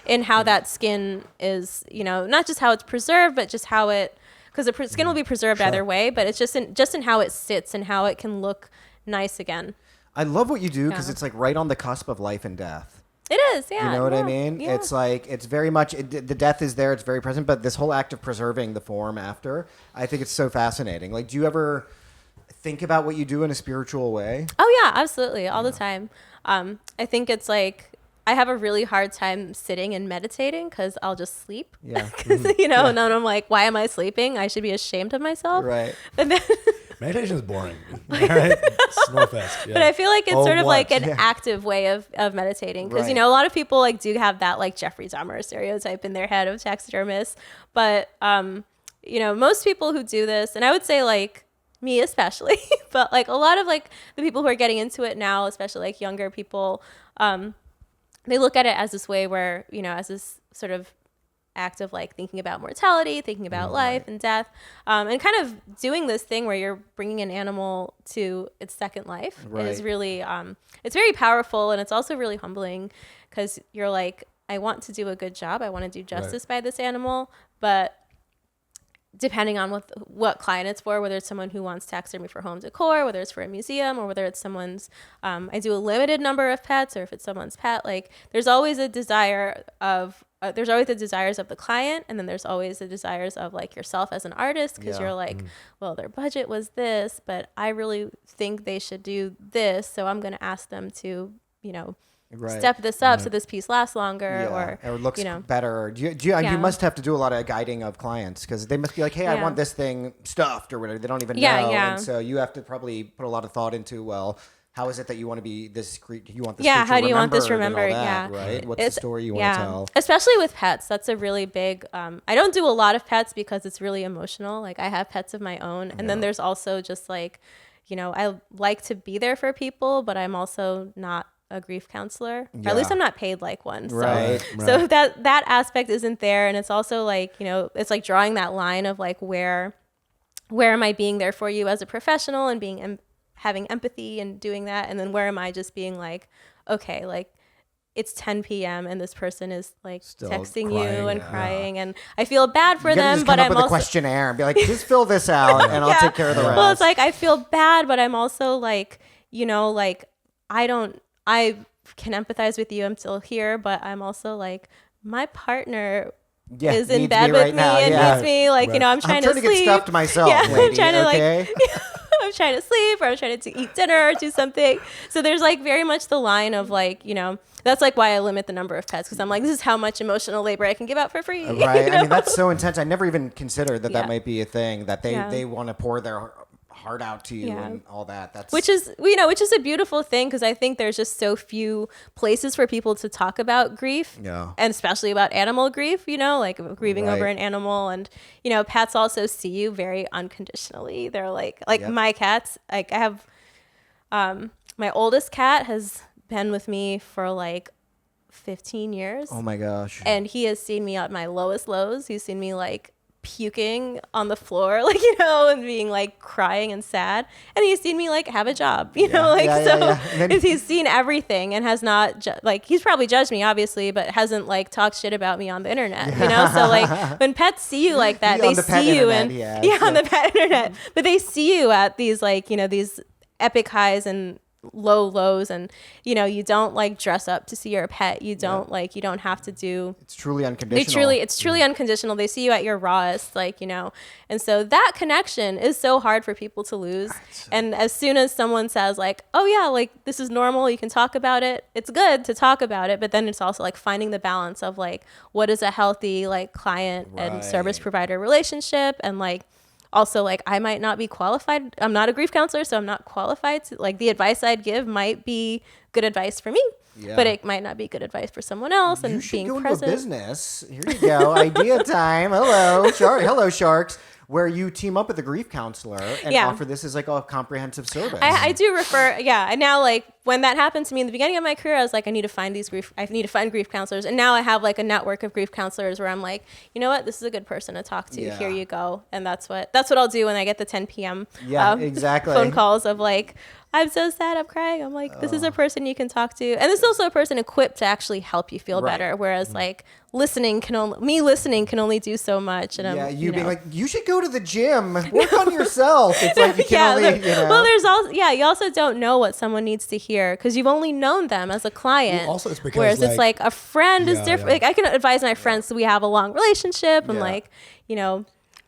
in how that skin is, not just how it's preserved, but just how it, because the skin will be preserved either way, but it's just in how it sits and how it can look nice again. I love what you do because Yeah. it's like right on the cusp of life and death. It is, yeah. You know what I mean? Yeah. It's like, it's very much, the death is there, it's very present, but this whole act of preserving the form after, I think it's so fascinating. Like, do you ever think about what you do in a spiritual way? Oh yeah, absolutely, all the time. I think it's like I have a really hard time sitting and meditating because I'll just sleep. Yeah. And then I'm like, why am I sleeping? I should be ashamed of myself. Right. And then, Meditation is boring. All right? Snowfest. Yeah. but I feel like it's Oh, sort of like what? an active way of meditating because Right. a lot of people like do have that like Jeffrey Dahmer stereotype in their head of taxidermists, but most people who do this, and I would say like me especially, but like a lot of like the people who are getting into it now, especially like younger people, they look at it as this way where, as this sort of act of like thinking about mortality, thinking about life and death, and kind of doing this thing where you're bringing an animal to its second life is really, it's very powerful, and it's also really humbling because you're like, I want to do a good job. I want to do justice by this animal, but depending on what client it's for, whether it's someone who wants taxidermy for home decor, whether it's for a museum, or whether it's someone's, I do a limited number of pets, or if it's someone's pet, like there's always a desire of, there's always the desires of the client, and then there's always the desires of like yourself as an artist, because you're like, well, their budget was this, but I really think they should do this, so I'm going to ask them to, step this up so this piece lasts longer, or looks you know. better. You must have to do a lot of guiding of clients because they must be like, hey, I want this thing stuffed or whatever. They don't even know. Yeah. And so you have to probably put a lot of thought into, well, how is it that you want to be this? You want this? Yeah, creature how do you want this remembered and all remembered? that, Yeah, right. What's the story you want to tell? Especially with pets, that's a really big. I don't do a lot of pets because it's really emotional. Like I have pets of my own, and then there's also just like, I like to be there for people, but I'm also not a grief counselor. Or at least I'm not paid like one. So, Right. so that aspect isn't there, and it's also like it's like drawing that line of like where am I being there for you as a professional and being having empathy and doing that, and then where am I just being like, okay, like it's 10 p.m. and this person is like Still texting crying, you and crying, and I feel bad for You gotta them, just but come up I'm with a also questionnaire and be like, just fill this out and I'll take care of the rest. well, it's like I feel bad, but I'm also like, like I can empathize with you. I'm still here, but I'm also like my partner is in needs bed me with right me now. and Yeah. needs me. Like, I'm trying I'm trying to sleep. get stuffed myself, Yeah, lady, I'm trying to okay? I'm I'm trying to sleep or I'm trying to eat dinner or do something. So there's like very much the line of like, that's like why I limit the number of pets, because I'm like, this is how much emotional labor I can give out for free. Right. I mean, that's so intense. I never even considered that Yeah. that might be a thing, that they, Yeah. they want to pour their heart out to you Yeah. and all that. That's Which is a beautiful thing, because I think there's just so few places for people to talk about grief, Yeah. and especially about animal grief, like grieving over Right. an animal. And, pets also see you very unconditionally. They're like Yep. my cats, like I have, my oldest cat has been with me for like 15 years. Oh my gosh. And he has seen me at my lowest lows. He's seen me like puking on the floor, and being like crying and sad. And he's seen me like have a job, And then he's seen everything and has not he's probably judged me obviously, but hasn't like talked shit about me on the internet, So like when pets see you like that, they see you on the pet internet, but they see you at these these epic highs and low lows, and you don't like dress up to see your pet. You don't you don't have to do. It's truly unconditional. It's truly unconditional. They see you at your rawest, and so that connection is so hard for people to lose. And as soon as someone says like, oh yeah, like this is normal, you can talk about it, it's good to talk about it, but then it's also like finding the balance of like what is a healthy like client and service provider relationship, and like also, like, I might not be qualified. I'm not a grief counselor, so I'm not qualified to, like, the advice I'd give might be good advice for me, but it might not be good advice for someone else. And you should being go present. into a business. Here you go. Idea time. Hello, sharks. Where you team up with a grief counselor and offer this as like a comprehensive service. I do refer, and now like when that happened to me in the beginning of my career, I was like, I need to find grief counselors, and now I have like a network of grief counselors where I'm like, you know what, this is a good person to talk to. Here you go, and that's what I'll do when I get the 10 p.m. Exactly phone calls of like, I'm so sad, I'm crying. I'm like, this is a person you can talk to, and this is also a person equipped to actually help you feel better. Whereas like listening can only do so much. And you being like, you should go to the gym, work on yourself. It's like you can only, Well, there's also you also don't know what someone needs to hear because you've only known them as a client. Well, also, it's because whereas it's like a friend is different. Yeah. Like I can advise my friends so we have a long relationship, and like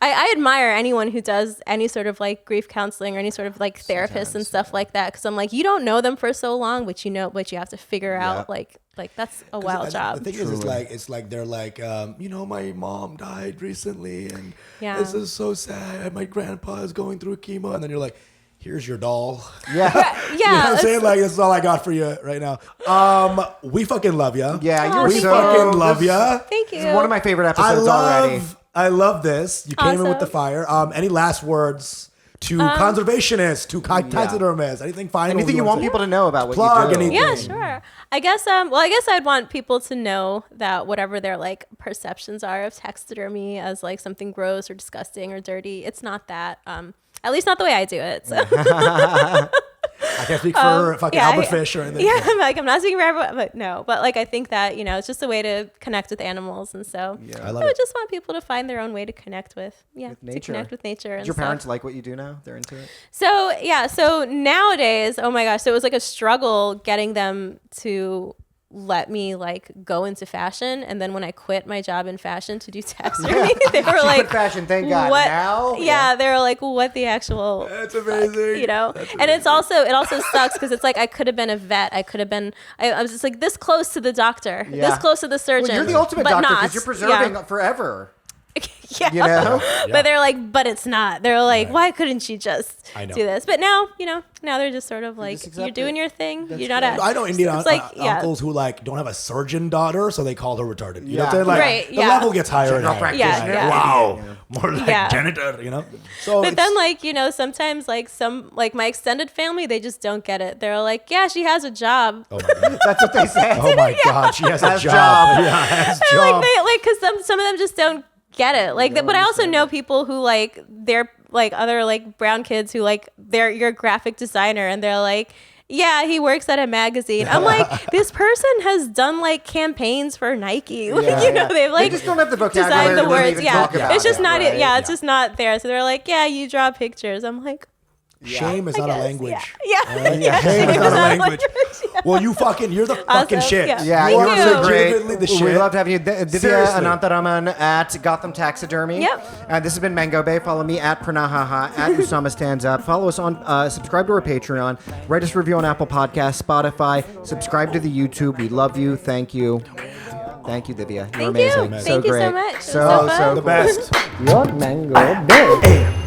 I admire anyone who does any sort of like grief counseling or any sort of like therapist and stuff like that, because I'm like, you don't know them for so long, but you have to figure out like that's a wild job. The thing is, it's like they're like, my mom died recently, and this is so sad. My grandpa is going through chemo, and then you're like, here's your doll. Yeah. Yeah. You know what I'm saying? Like, this is all I got for you right now. We fucking love you. Yeah, we fucking love you. Thank you. This is one of my favorite episodes already. I love this. You came in with the Awesome. fire. Any last words to conservationists, to taxidermists, anything final? Anything you want people to know about what Plug you do? anything. Yeah, sure. I guess I'd want people to know that whatever their like perceptions are of taxidermy as like something gross or disgusting or dirty, it's not that. At least not the way I do it. So. I can't speak for fucking Albert Fish or anything. Yeah, I'm not speaking for everyone, but no. But like I think that it's just a way to connect with animals, and so I love would it. just want people to find their own way to connect with nature. to connect with nature. And Did your stuff. parents like what you do now? They're into it? So nowadays, oh my gosh, so it was like a struggle getting them to let me like go into fashion, and then when I quit my job in fashion to do taxidermy, they were like, fashion, thank God. What? Now? Yeah, they were like, what the actual That's amazing. and it also sucks because it's like I could have been a vet. I was just like this close to the doctor, this close to the surgeon. Well, you're the ultimate but doctor not. because you're preserving forever. Yeah. You know? But they're like, but it's not. They're like, why couldn't you just I know. do this? But now, now they're just sort of like, just you're accept doing it. your thing. That's You're not good. at. I know Indian it's like, uncles who like don't have a surgeon daughter, so they call her retarded. You know what I'm Yeah. saying? Like, Right, the yeah. level gets higher and General higher. practitioner. Yeah. Wow. More like Yeah. janitor, So But then, like, sometimes, like, like, my extended family, they just don't get it. They're like, yeah, she has a job. oh my god. That's what they say. Oh my god, she has a Has job. job. Yeah, has And, job. because some of them just don't get it. Like, but I also know people who, like, they're, like, other, like, brown kids who, like, you're a graphic designer, and they're like, yeah, he works at a magazine. I'm like, this person has done like campaigns for Nike. Like, they've like They just don't have the vocabulary designed the to really words. even Yeah, talk about it's just it, not. right? Yeah, it's just not there. So they're like, yeah, you draw pictures. I'm like, Shame is not a language. Yeah. Yeah. Shame is not a language. Well, you're the fucking shit. Yeah, you you're Thank so you. great. Legitimately the shit. We loved having you. Divya Seriously. Anantaraman at Gotham Taxidermy. Yep. This has been Mango Bay. Follow me at Pranahaha, at Usama Stands Up. Follow us on, subscribe to our Patreon. Write us a review on Apple Podcasts, Spotify. Subscribe to the YouTube. We love you. Thank you. Thank you, Divya. You're Thank amazing. you. So Thank you great. so much. It was So so fun. cool. The best. Your Mango Bay.